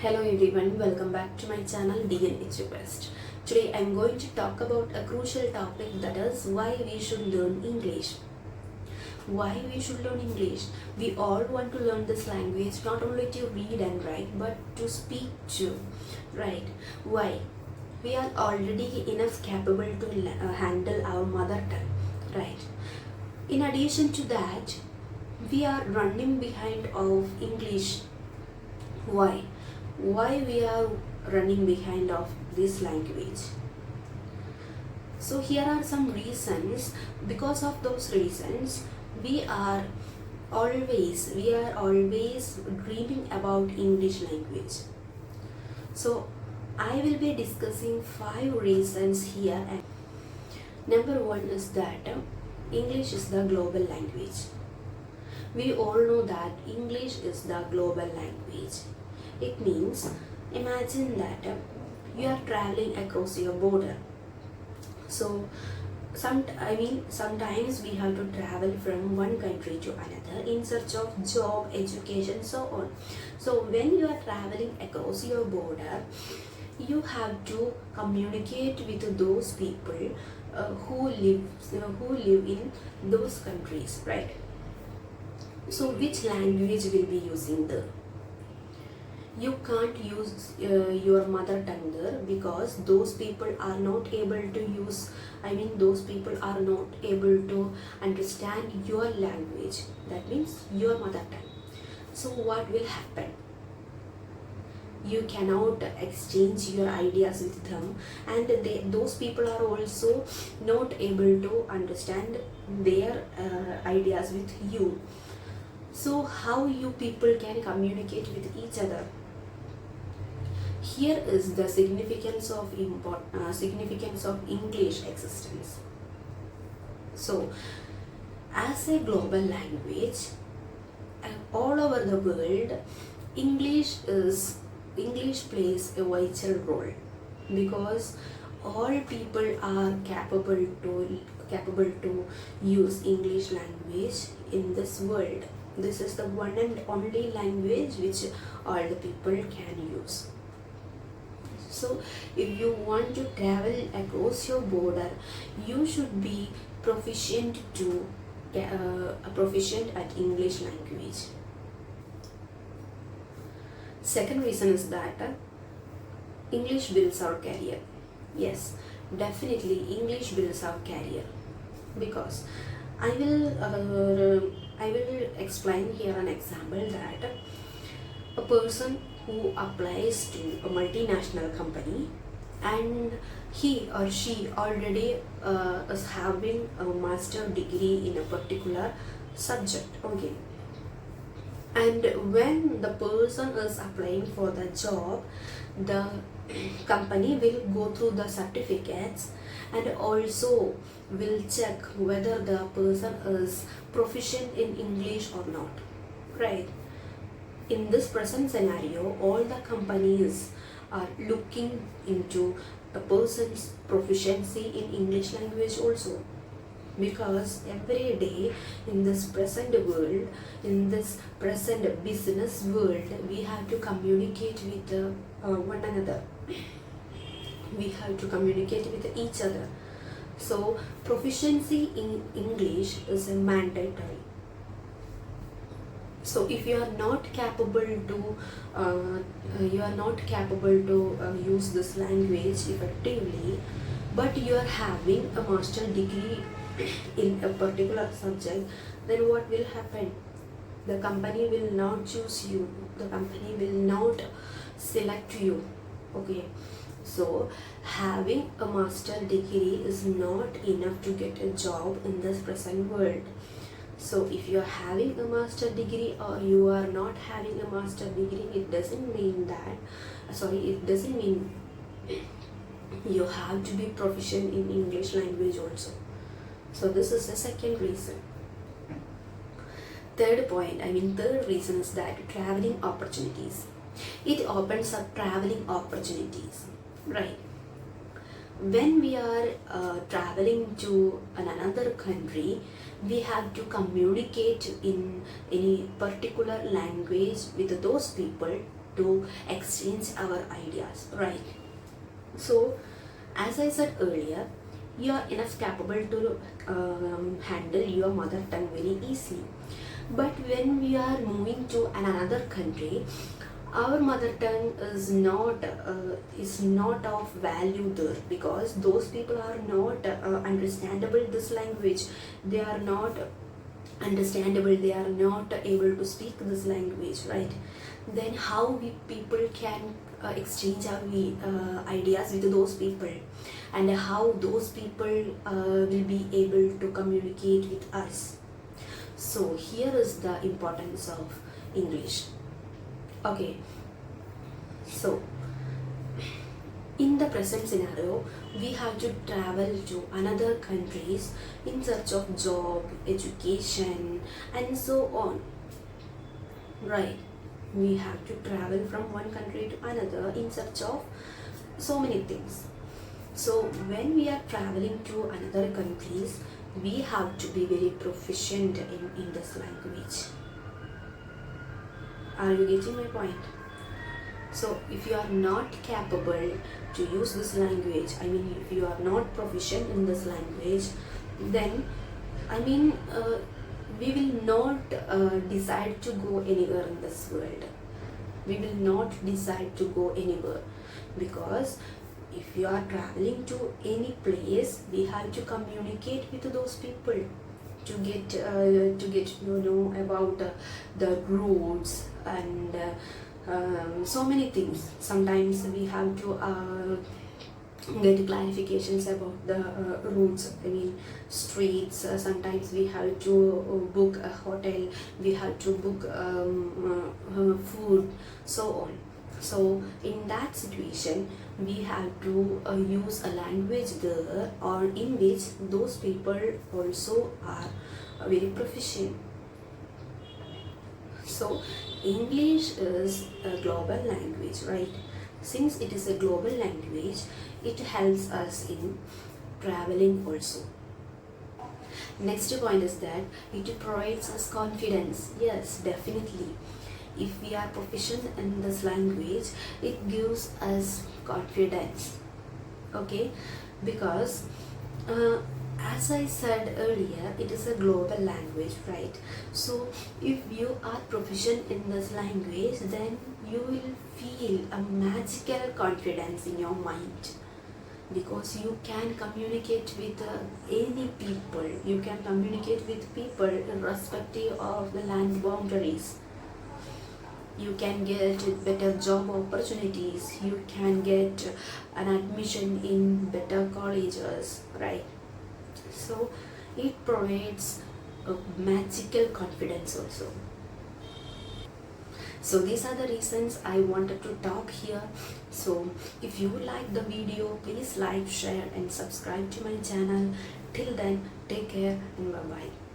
Hello everyone, welcome back to my channel DNH Request. Today I am going to talk about a crucial topic, that is why we should learn English. Why we should learn English? We all want to learn this language not only to read and write but to speak too, right? Why? We are already enough capable to handle our mother tongue, right? In addition to that, we are running behind of English. Why? Why we are running behind of this language? So here are some reasons. Because of those reasons, we are always dreaming about English language. So I will be discussing 5 reasons here. And number 1 is that English is the global language. We all know that English is the global language. It means, imagine that you are traveling across your border. So sometimes we have to travel from one country to another in search of job, education, so on. So when you are traveling across your border, you have to communicate with those people who live in those countries, right? So which language will be using there? You can't use your mother tongue there, because those people are not able to those people are not able to understand your language, that means your mother tongue. So what will happen? You cannot exchange your ideas with them, and those people are also not able to understand their ideas with you. So how you people can communicate with each other? Here is the significance of English existence. So, as a global language, all over the world, English plays a vital role, because all people are capable to use English language in this world. This is the one and only language which all the people can use. So if you want to travel across your border, you should be proficient at English language. Second reason is that English builds our career. Yes, definitely English builds our career, because I will explain here an example that a person who applies to a multinational company, and he or she already is having a master degree in a particular subject, okay, and when the person is applying for the job, the company will go through the certificates and also will check whether the person is proficient in English or not, right? In this present scenario, all the companies are looking into a person's proficiency in English language also, because every day in this present world, in this present business world, we have to communicate with one another. We have to communicate with each other. So proficiency in English is mandatory. So if you are not capable to use this language effectively, but you are having a master degree in a particular subject, then what will happen? The company will not choose you, the company will not select you, okay? So having a master degree is not enough to get a job in this present world. So if you are having a master degree or you are not having a master degree, it doesn't mean you have to be proficient in English language also. So this is the second reason. Third reason is that traveling opportunities. It opens up traveling opportunities, right? When we are traveling to another country, we have to communicate in any particular language with those people to exchange our ideas, right? So as I said earlier, you are enough capable to handle your mother tongue very easily. But when we are moving to another country, our mother tongue is not of value there, because those people are not understandable this language. They are not understandable, they are not able to speak this language, right? Then how we people can exchange our ideas with those people, and how those people will be able to communicate with us. So here is the importance of English. Okay, so in the present scenario, we have to travel to another countries in search of job, education, and so on, right? We have to travel from one country to another in search of so many things. So when we are traveling to another countries, we have to be very proficient in this language. Are you getting my point? So if you are not capable to use this language, I mean if you are not proficient in this language, then I mean we will not decide to go anywhere in this world. We will not decide to go anywhere, because if you are traveling to any place, we have to communicate with those people to get about the roads and so many things. Sometimes we have to get clarifications about the routes, I mean streets. Sometimes we have to book a hotel, we have to book food, so on. So in that situation, we have to use a language there, or in which those people also are very proficient. So English is a global language, right? Since it is a global language, it helps us in traveling also. Next point is that it provides us confidence. Yes, definitely. If we are proficient in this language, it gives us confidence. Okay, because as I said earlier, it is a global language, right? So if you are proficient in this language, then you will feel a magical confidence in your mind, because you can communicate with any people. You can communicate with people irrespective of the land boundaries. You can get better job opportunities, you can get an admission in better colleges, right? So it provides a magical confidence also. So these are the reasons I wanted to talk here. So if you like the video, please like, share and subscribe to my channel. Till then, take care and bye bye.